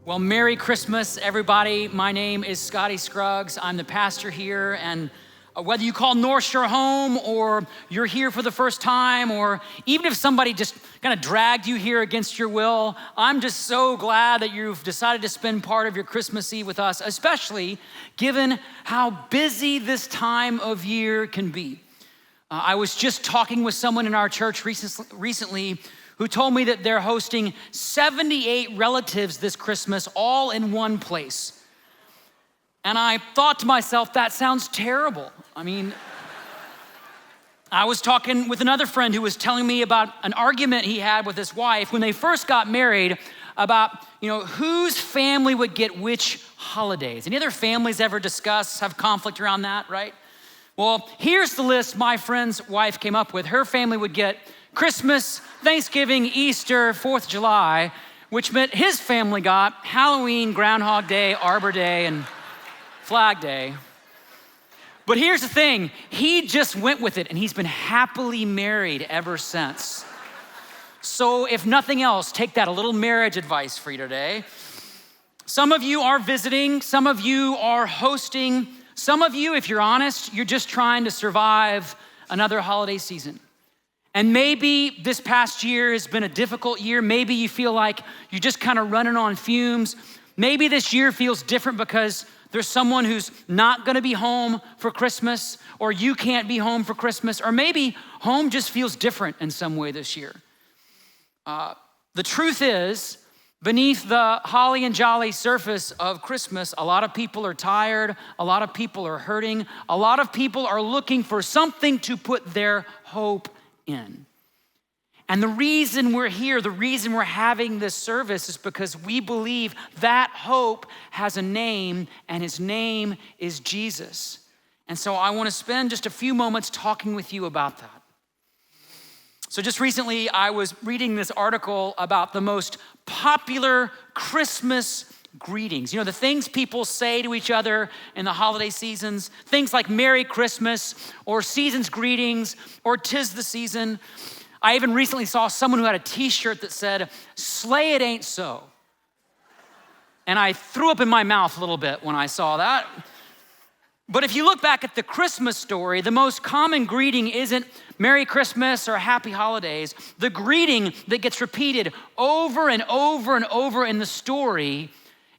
Well, Merry Christmas, everybody. My name is Scotty Scruggs. I'm the pastor here, and whether you call Northshore home or you're here for the first time, or even if somebody just kind of dragged you here against your will, I'm just so glad that you've decided to spend part of your Christmas Eve with us, especially given how busy this time of year can be. I was just talking with someone in our church recently who told me that they're hosting 78 relatives this Christmas, all in one place. And I thought to myself, that sounds terrible. I mean, I was talking with another friend who was telling me about an argument he had with his wife when they first got married about, whose family would get which holidays. Any other families ever have conflict around that, right? Well, here's the list my friend's wife came up with. Her family would get Christmas, Thanksgiving, Easter, 4th of July, which meant his family got Halloween, Groundhog Day, Arbor Day, and Flag Day. But here's the thing, he just went with it, and he's been happily married ever since. So if nothing else, take that, a little marriage advice for you today. Some of you are visiting, some of you are hosting, some of you, if you're honest, you're just trying to survive another holiday season. And maybe this past year has been a difficult year. Maybe you feel like you're just kind of running on fumes. Maybe this year feels different because there's someone who's not gonna be home for Christmas, or you can't be home for Christmas, or maybe home just feels different in some way this year. The truth is, beneath the holly and jolly surface of Christmas, a lot of people are tired, a lot of people are hurting, a lot of people are looking for something to put their hope in. And the reason we're here, the reason we're having this service is because we believe that hope has a name, and his name is Jesus. And so I want to spend just a few moments talking with you about that. So just recently, I was reading this article about the most popular Christmas greetings. The things people say to each other in the holiday seasons, things like Merry Christmas, or season's greetings, or 'tis the season. I even recently saw someone who had a t-shirt that said, "Slay it ain't so." And I threw up in my mouth a little bit when I saw that. But if you look back at the Christmas story, the most common greeting isn't Merry Christmas or Happy Holidays. The greeting that gets repeated over and over and over in the story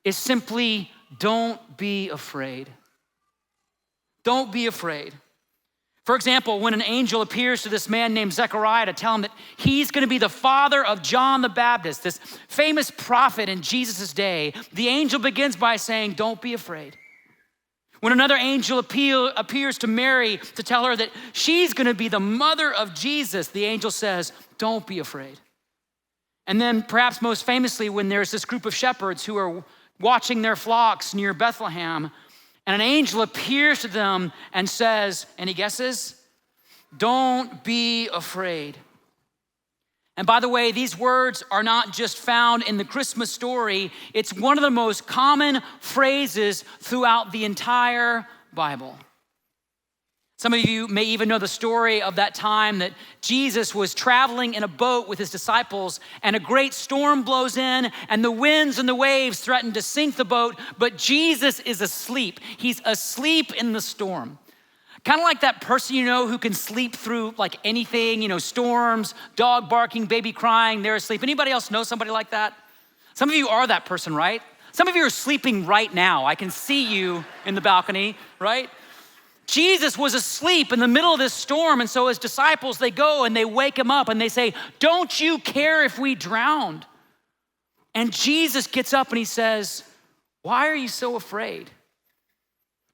is simply, don't be afraid. Don't be afraid. For example, when an angel appears to this man named Zechariah to tell him that he's gonna be the father of John the Baptist, this famous prophet in Jesus' day, the angel begins by saying, don't be afraid. When another angel appears to Mary to tell her that she's gonna be the mother of Jesus, the angel says, don't be afraid. And then perhaps most famously, when there's this group of shepherds who are watching their flocks near Bethlehem, and an angel appears to them and says, any guesses? Don't be afraid. And by the way, these words are not just found in the Christmas story, it's one of the most common phrases throughout the entire Bible. Some of you may even know the story of that time that Jesus was traveling in a boat with his disciples, and a great storm blows in, and the winds and the waves threaten to sink the boat, but Jesus is asleep. He's asleep in the storm. Kind of like that person who can sleep through like anything, storms, dog barking, baby crying, they're asleep. Anybody else know somebody like that? Some of you are that person, right? Some of you are sleeping right now. I can see you in the balcony, right? Jesus was asleep in the middle of this storm, and so his disciples, they go and they wake him up and they say, don't you care if we drowned? And Jesus gets up and he says, why are you so afraid?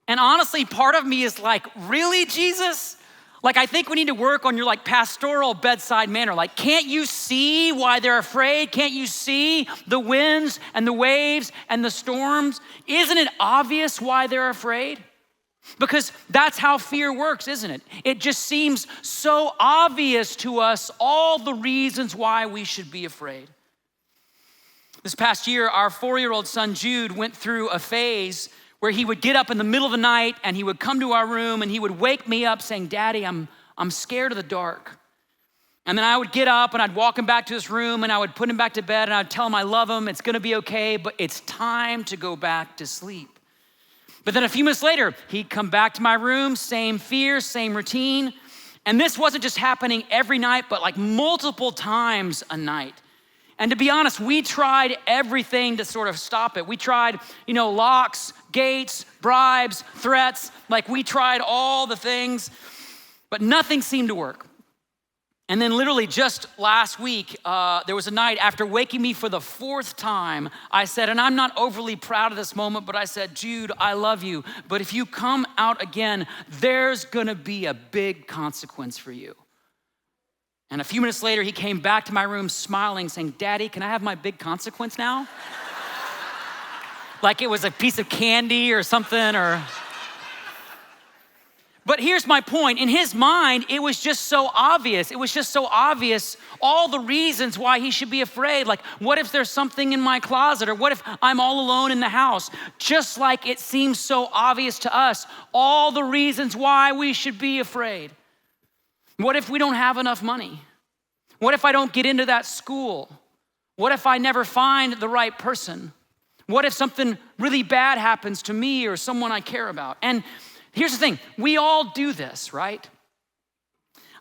And honestly, part of me is like, really, Jesus? Like, I think we need to work on your pastoral bedside manner. Can't you see why they're afraid? Can't you see the winds and the waves and the storms? Isn't it obvious why they're afraid? Because that's how fear works, isn't it? It just seems so obvious to us all the reasons why we should be afraid. This past year, our 4-year-old son Jude went through a phase where he would get up in the middle of the night and he would come to our room and he would wake me up saying, "Daddy, I'm scared of the dark." And then I would get up and I'd walk him back to his room and I would put him back to bed and I'd tell him I love him, it's gonna be okay, but it's time to go back to sleep. But then a few minutes later, he'd come back to my room, same fear, same routine. And this wasn't just happening every night, but like multiple times a night. And to be honest, we tried everything to sort of stop it. We tried, locks, gates, bribes, threats, like we tried all the things, but nothing seemed to work. And then literally just last week, there was a night after waking me for the 4th time, I said, and I'm not overly proud of this moment, but I said, Jude, I love you, but if you come out again, there's gonna be a big consequence for you. And a few minutes later, he came back to my room smiling, saying, Daddy, can I have my big consequence now? Like it was a piece of candy or something, or... But here's my point. In his mind, it was just so obvious. It was just so obvious, all the reasons why he should be afraid. Like, what if there's something in my closet? Or what if I'm all alone in the house? Just like it seems so obvious to us, all the reasons why we should be afraid. What if we don't have enough money? What if I don't get into that school? What if I never find the right person? What if something really bad happens to me or someone I care about? And here's the thing, we all do this, right?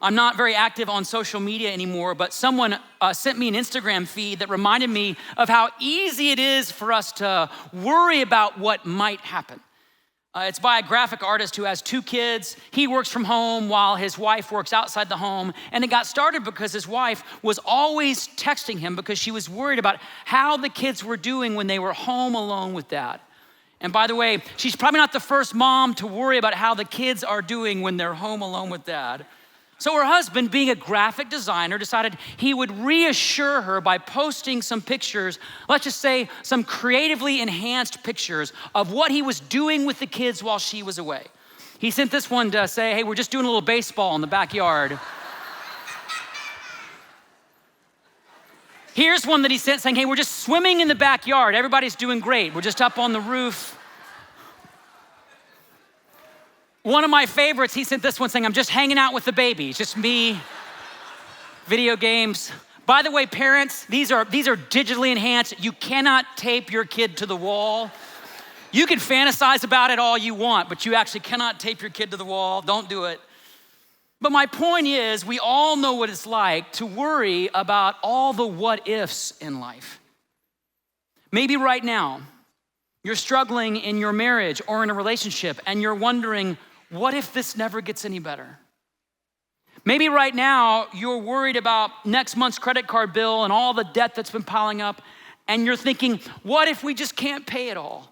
I'm not very active on social media anymore, but someone sent me an Instagram feed that reminded me of how easy it is for us to worry about what might happen. It's by a graphic artist who has 2 kids. He works from home while his wife works outside the home. And it got started because his wife was always texting him because she was worried about how the kids were doing when they were home alone with dad. And by the way, she's probably not the first mom to worry about how the kids are doing when they're home alone with dad. So her husband, being a graphic designer, decided he would reassure her by posting some pictures, let's just say some creatively enhanced pictures of what he was doing with the kids while she was away. He sent this one to say, hey, we're just doing a little baseball in the backyard. Here's one that he sent saying, hey, we're just swimming in the backyard. Everybody's doing great. We're just up on the roof. One of my favorites, he sent this one saying, I'm just hanging out with the baby. It's just me, video games. By the way, parents, these are digitally enhanced. You cannot tape your kid to the wall. You can fantasize about it all you want, but you actually cannot tape your kid to the wall. Don't do it. But my point is, we all know what it's like to worry about all the what ifs in life. Maybe right now, you're struggling in your marriage or in a relationship and you're wondering, what if this never gets any better? Maybe right now, you're worried about next month's credit card bill and all the debt that's been piling up, and you're thinking, what if we just can't pay it all?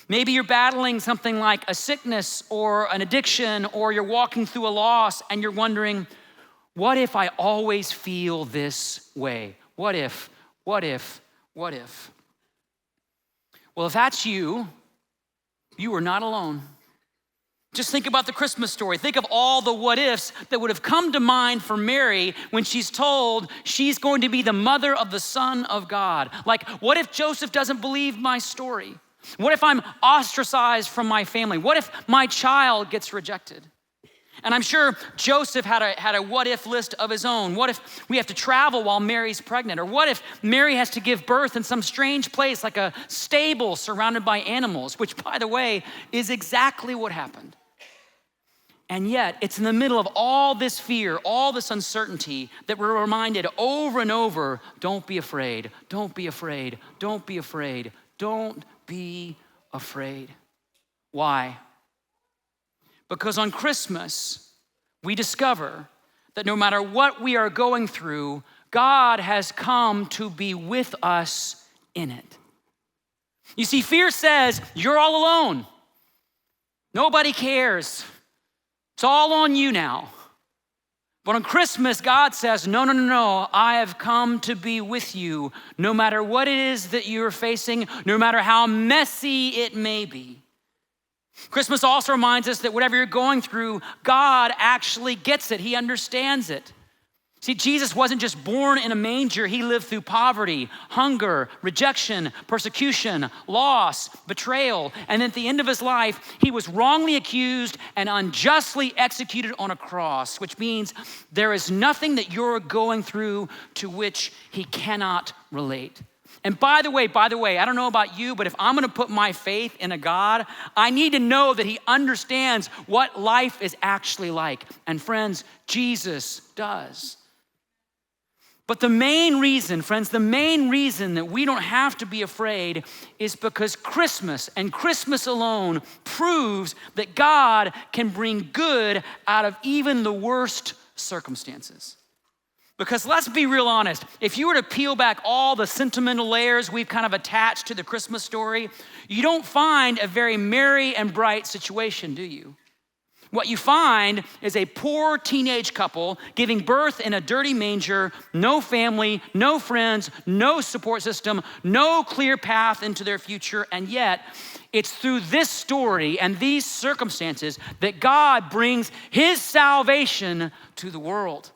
Maybe you're battling something like a sickness or an addiction, or you're walking through a loss and you're wondering, what if I always feel this way? What if? Well, if that's you, you are not alone. Just think about the Christmas story. Think of all the what ifs that would have come to mind for Mary when she's told she's going to be the mother of the Son of God. Like, what if Joseph doesn't believe my story? What if I'm ostracized from my family? What if my child gets rejected? And I'm sure Joseph had a what if list of his own. What if we have to travel while Mary's pregnant? Or what if Mary has to give birth in some strange place like a stable surrounded by animals, which, by the way, is exactly what happened. And yet, it's in the middle of all this fear, all this uncertainty, that we're reminded over and over, don't be afraid, don't be afraid, don't be afraid, don't be afraid. Why? Because on Christmas, we discover that no matter what we are going through, God has come to be with us in it. You see, fear says, you're all alone. Nobody cares. It's all on you now. But on Christmas, God says, no, I have come to be with you no matter what it is that you're facing, no matter how messy it may be. Christmas also reminds us that whatever you're going through, God actually gets it. He understands it. See, Jesus wasn't just born in a manger. He lived through poverty, hunger, rejection, persecution, loss, betrayal. And at the end of his life, he was wrongly accused and unjustly executed on a cross, which means there is nothing that you're going through to which he cannot relate. And by the way, I don't know about you, but if I'm gonna put my faith in a God, I need to know that he understands what life is actually like. And friends, Jesus does. But the main reason, friends, the main reason that we don't have to be afraid is because Christmas and Christmas alone proves that God can bring good out of even the worst circumstances. Because let's be real honest, if you were to peel back all the sentimental layers we've kind of attached to the Christmas story, you don't find a very merry and bright situation, do you? What you find is a poor teenage couple giving birth in a dirty manger, no family, no friends, no support system, no clear path into their future, and yet it's through this story and these circumstances that God brings his salvation to the world.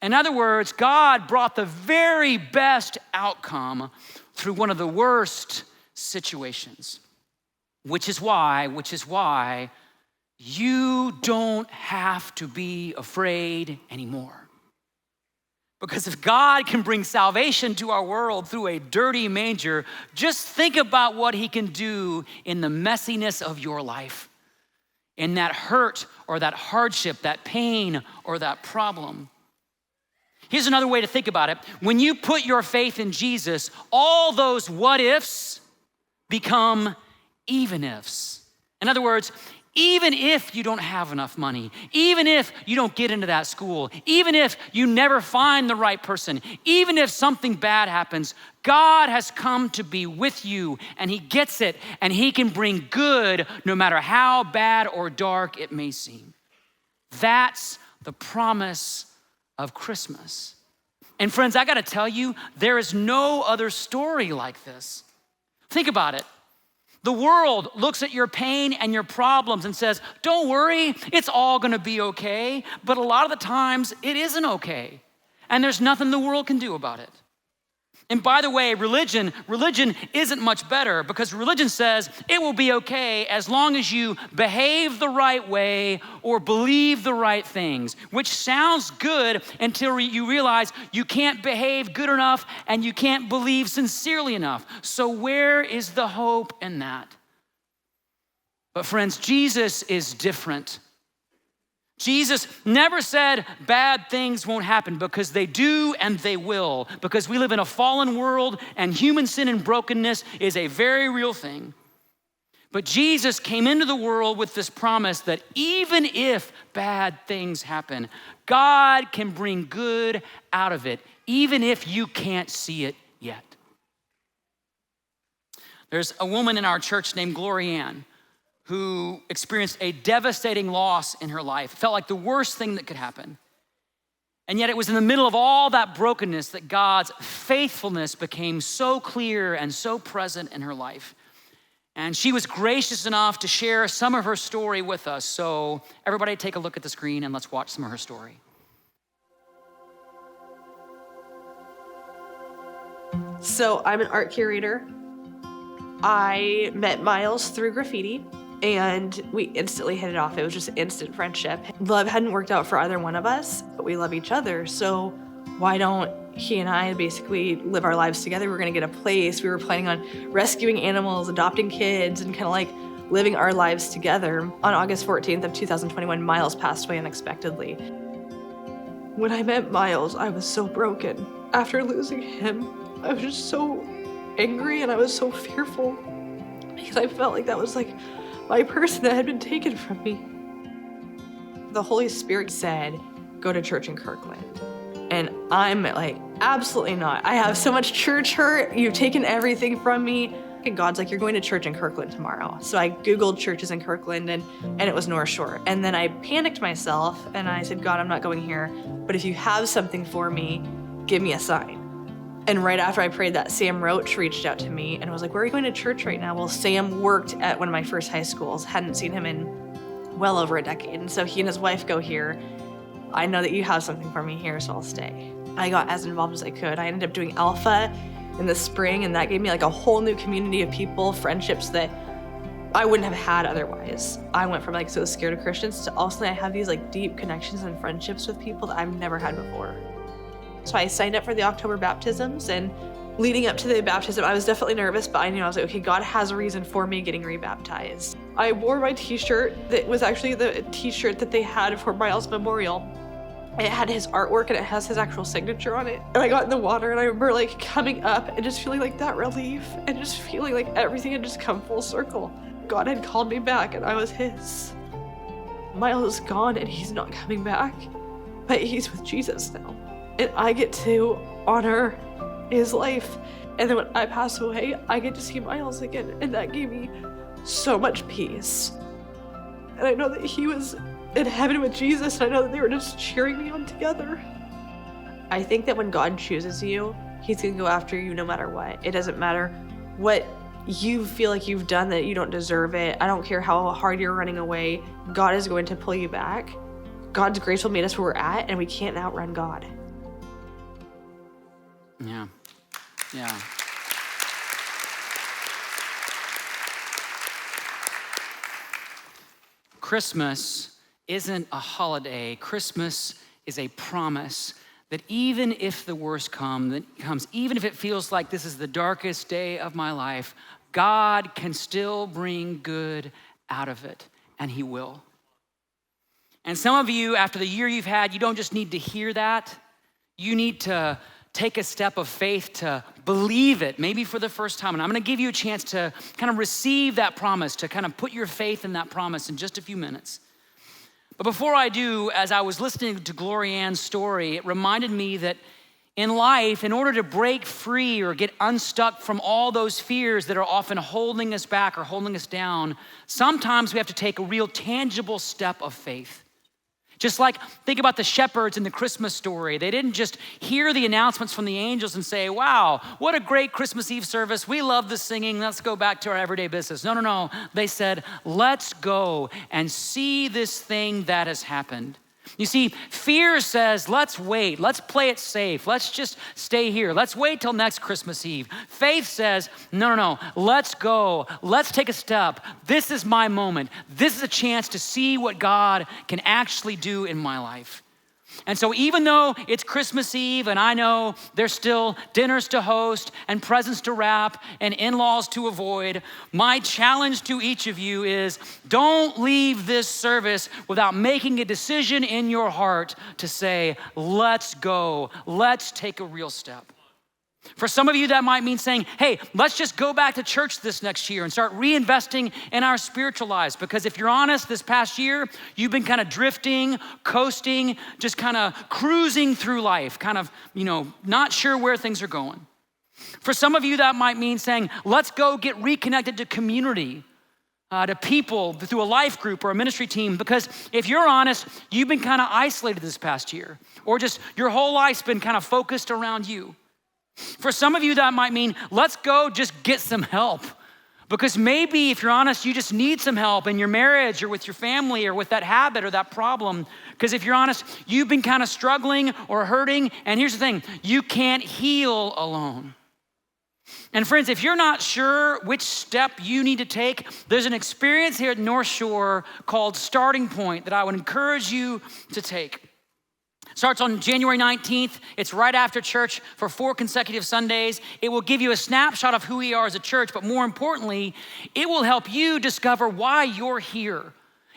In other words, God brought the very best outcome through one of the worst situations, which is why you don't have to be afraid anymore. Because if God can bring salvation to our world through a dirty manger, just think about what he can do in the messiness of your life, in that hurt or that hardship, that pain or that problem. Here's another way to think about it. When you put your faith in Jesus, all those what ifs become even ifs. In other words, even if you don't have enough money, even if you don't get into that school, even if you never find the right person, even if something bad happens, God has come to be with you and he gets it and he can bring good no matter how bad or dark it may seem. That's the promise of Christmas. And friends, I gotta tell you, there is no other story like this. Think about it. The world looks at your pain and your problems and says, don't worry, it's all gonna be okay. But a lot of the times it isn't okay. And there's nothing the world can do about it. And by the way, religion isn't much better because religion says it will be okay as long as you behave the right way or believe the right things, which sounds good until you realize you can't behave good enough and you can't believe sincerely enough. So where is the hope in that? But friends, Jesus is different. Jesus never said bad things won't happen, because they do and they will, because we live in a fallen world and human sin and brokenness is a very real thing. But Jesus came into the world with this promise that even if bad things happen, God can bring good out of it, even if you can't see it yet. There's a woman in our church named Gloria Ann who experienced a devastating loss in her life. It felt like the worst thing that could happen. And yet it was in the middle of all that brokenness that God's faithfulness became so clear and so present in her life. And she was gracious enough to share some of her story with us. So everybody take a look at the screen and let's watch some of her story. So I'm an art curator. I met Miles through graffiti, and we instantly hit it off. It was just instant friendship. Love hadn't worked out for either one of us, but we love each other. So why don't he and I basically live our lives together? We're gonna get a place. We were planning on rescuing animals, adopting kids, and kind of like living our lives together. On August 14th of 2021, Miles passed away unexpectedly. When I met Miles, I was so broken. After losing him, I was just so angry and I was so fearful because I felt like that was like my person that had been taken from me. The Holy Spirit said, go to church in Kirkland. And I'm like, absolutely not. I have so much church hurt. You've taken everything from me. And God's like, you're going to church in Kirkland tomorrow. So I Googled churches in Kirkland and it was Northshore. And then I panicked myself and I said, God, I'm not going here. But if you have something for me, give me a sign. And right after I prayed that, Sam Roach reached out to me and was like, where are you going to church right now? Well, Sam worked at one of my first high schools, hadn't seen him in well over a decade. And so he and his wife go here. I know that you have something for me here, so I'll stay. I got as involved as I could. I ended up doing Alpha in the spring, and that gave me like a whole new community of people, friendships that I wouldn't have had otherwise. I went from like so scared of Christians to all of a sudden I have these like deep connections and friendships with people that I've never had before. So I signed up for the October baptisms, and leading up to the baptism, I was definitely nervous, but I knew I was like, okay, God has a reason for me getting rebaptized. I wore my t-shirt that was actually the t-shirt that they had for Miles' memorial. It had his artwork and it has his actual signature on it. And I got in the water and I remember like coming up and just feeling like that relief and just feeling like everything had just come full circle. God had called me back and I was his. Miles is gone and he's not coming back, but he's with Jesus now. And I get to honor his life. And then when I pass away, I get to see Miles again. And that gave me so much peace. And I know that he was in heaven with Jesus, and I know that they were just cheering me on together. I think that when God chooses you, he's gonna go after you no matter what. It doesn't matter what you feel like you've done that you don't deserve it. I don't care how hard you're running away. God is going to pull you back. God's grace will meet us where we're at, and we can't outrun God. Yeah. Christmas isn't a holiday. Christmas is a promise that even if the worst comes, even if it feels like this is the darkest day of my life, God can still bring good out of it, and he will. And some of you, after the year you've had, you don't just need to hear that. You need to take a step of faith to believe it, maybe for the first time. And I'm gonna give you a chance to kind of receive that promise, to kind of put your faith in that promise in just a few minutes. But before I do, as I was listening to Gloria Ann's story, it reminded me that in life, in order to break free or get unstuck from all those fears that are often holding us back or holding us down, sometimes we have to take a real tangible step of faith. Just like, think about the shepherds in the Christmas story. They didn't just hear the announcements from the angels and say, wow, what a great Christmas Eve service. We love the singing. Let's go back to our everyday business. No. They said, let's go and see this thing that has happened. You see, fear says, let's wait. Let's play it safe. Let's just stay here. Let's wait till next Christmas Eve. Faith says, no. Let's go. Let's take a step. This is my moment. This is a chance to see what God can actually do in my life. And so even though it's Christmas Eve and I know there's still dinners to host and presents to wrap and in-laws to avoid, my challenge to each of you is don't leave this service without making a decision in your heart to say, let's go, let's take a real step. For some of you, that might mean saying, hey, let's just go back to church this next year and start reinvesting in our spiritual lives. Because if you're honest, this past year, you've been kind of drifting, coasting, just kind of cruising through life, kind of, not sure where things are going. For some of you, that might mean saying, let's go get reconnected to community, to people through a life group or a ministry team. Because if you're honest, you've been kind of isolated this past year, or just your whole life's been kind of focused around you. For some of you, that might mean, let's go just get some help. Because maybe, if you're honest, you just need some help in your marriage or with your family or with that habit or that problem. Because if you're honest, you've been kind of struggling or hurting. And here's the thing, you can't heal alone. And friends, if you're not sure which step you need to take, there's an experience here at Northshore called Starting Point that I would encourage you to take. Starts on January 19th. It's right after church for 4 consecutive Sundays. It will give you a snapshot of who we are as a church, but more importantly, it will help you discover why you're here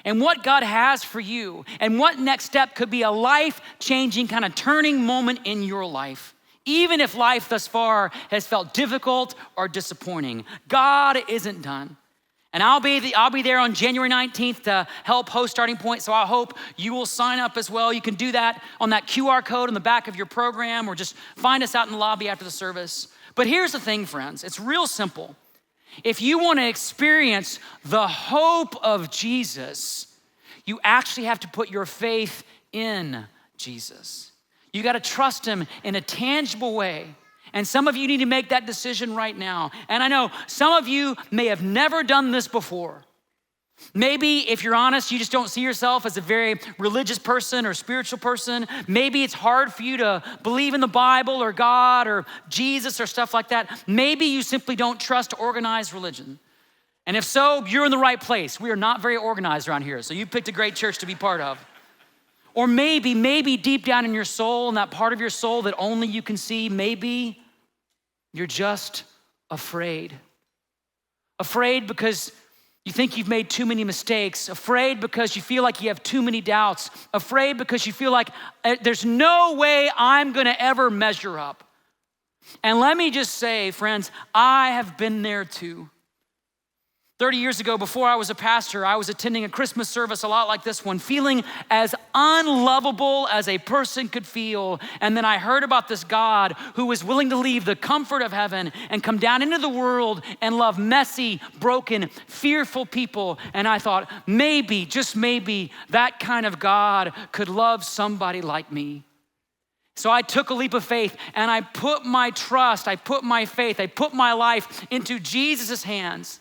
and what God has for you and what next step could be a life-changing kind of turning moment in your life. Even if life thus far has felt difficult or disappointing, God isn't done. And I'll be there on January 19th to help host Starting Point, so I hope you will sign up as well. You can do that on that QR code on the back of your program, or just find us out in the lobby after the service. But here's the thing, friends, it's real simple. If you want to experience the hope of Jesus, you actually have to put your faith in Jesus. You got to trust him in a tangible way. And some of you need to make that decision right now. And I know some of you may have never done this before. Maybe if you're honest, you just don't see yourself as a very religious person or spiritual person. Maybe it's hard for you to believe in the Bible or God or Jesus or stuff like that. Maybe you simply don't trust organized religion. And if so, you're in the right place. We are not very organized around here, so you picked a great church to be part of. Or maybe deep down in your soul, in that part of your soul that only you can see, maybe you're just afraid. Afraid because you think you've made too many mistakes, afraid because you feel like you have too many doubts, afraid because you feel like there's no way I'm gonna ever measure up. And let me just say, friends, I have been there too. 30 years ago, before I was a pastor, I was attending a Christmas service a lot like this one, feeling as unlovable as a person could feel. And then I heard about this God who was willing to leave the comfort of heaven and come down into the world and love messy, broken, fearful people. And I thought, maybe, just maybe, that kind of God could love somebody like me. So I took a leap of faith and I put my trust, I put my faith, I put my life into Jesus' hands.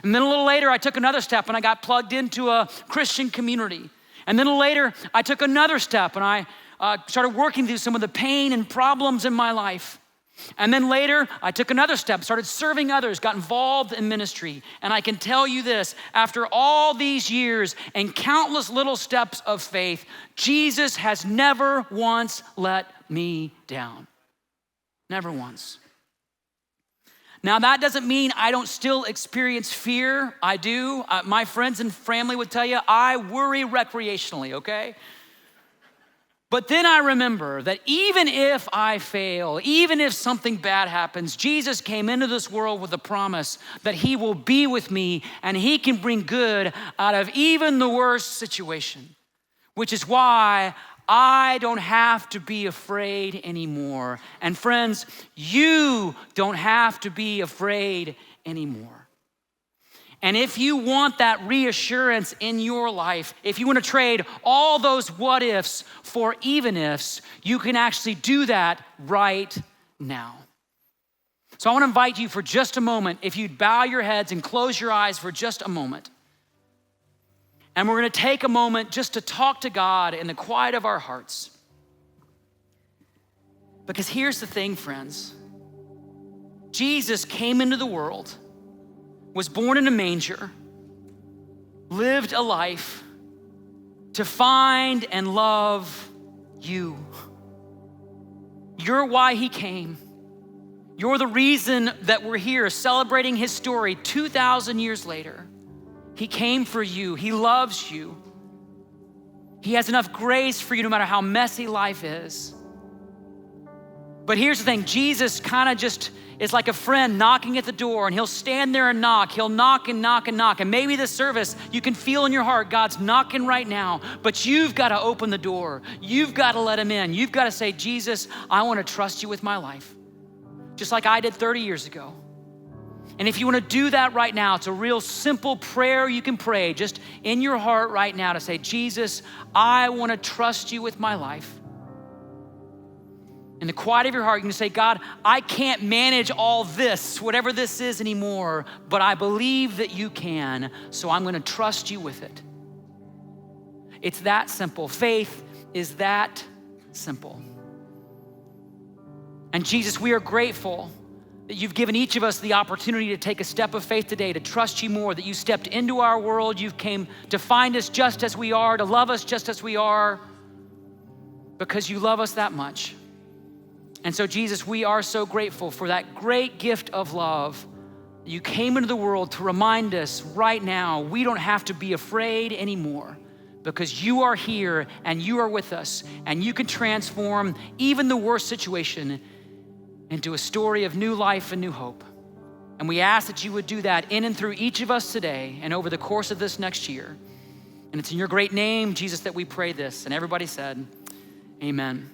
And then a little later, I took another step and I got plugged into a Christian community. And then later, I took another step and I started working through some of the pain and problems in my life. And then later, I took another step, started serving others, got involved in ministry. And I can tell you this, after all these years and countless little steps of faith, Jesus has never once let me down. Never once. Now, that doesn't mean I don't still experience fear. I do. My friends and family would tell you, I worry recreationally, okay? But then I remember that even if I fail, even if something bad happens, Jesus came into this world with a promise that he will be with me and he can bring good out of even the worst situation, which is why I don't have to be afraid anymore. And friends, you don't have to be afraid anymore. And if you want that reassurance in your life, if you want to trade all those what ifs for even ifs, you can actually do that right now. So I want to invite you for just a moment, if you'd bow your heads and close your eyes for just a moment. And we're gonna take a moment just to talk to God in the quiet of our hearts. Because here's the thing, friends. Jesus came into the world, was born in a manger, lived a life to find and love you. You're why he came. You're the reason that we're here celebrating his story 2,000 years later. He came for you. He loves you. He has enough grace for you no matter how messy life is. But here's the thing, Jesus kind of just is like a friend knocking at the door, and he'll stand there and knock. He'll knock and knock and knock. And maybe this service, you can feel in your heart, God's knocking right now, but you've got to open the door. You've got to let him in. You've got to say, Jesus, I want to trust you with my life, just like I did 30 years ago. And if you want to do that right now, it's a real simple prayer you can pray just in your heart right now to say, Jesus, I want to trust you with my life. In the quiet of your heart, you can say, God, I can't manage all this, whatever this is anymore, but I believe that you can, so I'm going to trust you with it. It's that simple. Faith is that simple. And Jesus, we are grateful that you've given each of us the opportunity to take a step of faith today, to trust you more, that you stepped into our world, you came to find us just as we are, to love us just as we are, because you love us that much. And so Jesus, we are so grateful for that great gift of love. You came into the world to remind us right now, we don't have to be afraid anymore, because you are here and you are with us, and you can transform even the worst situation into a story of new life and new hope. And we ask that you would do that in and through each of us today and over the course of this next year. And it's in your great name, Jesus, that we pray this. And everybody said, amen.